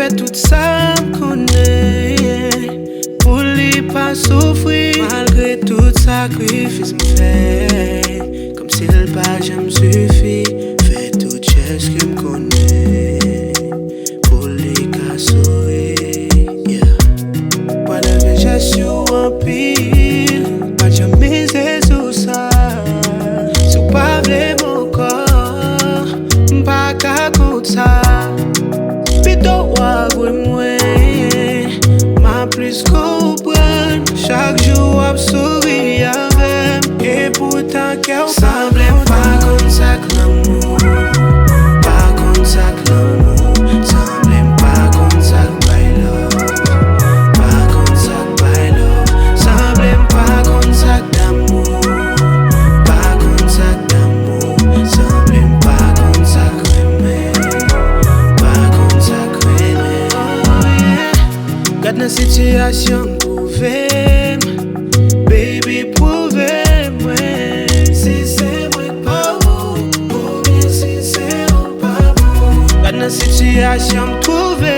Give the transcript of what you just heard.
fait tout ça connaît. Pour lui pas souffrir, malgré tout sacrifice me fait. Comme si le pas j'aime suffit. Fait tout ce que me connaît. Pour lui qu'à sourire, yeah. Pas de gestion en pile. Pas jamais c'est sur ça. Sous pas vle mon corps. Pas qu'à compte ça. Pito avoué moi. Ma plus comprendre. Chaque jour à sourire avec. Et pourtant qu'elle semble pas Konn Sak Lanmou. Pas Konn Sak Lanmou. Semble pas Konn Sak love. Pas Konn Sak love. Semble pas Konn Sak d'amour. Pas Konn Sak d'amour. Semble pas Konn Sak aimer. Pas Konn Sak aimer. Oh yeah. Garde la situation prouvée. Baby prouvez-moi. Si c'est moi pas vous. Ou bien si c'est pas vous. Garde la situation prouvée.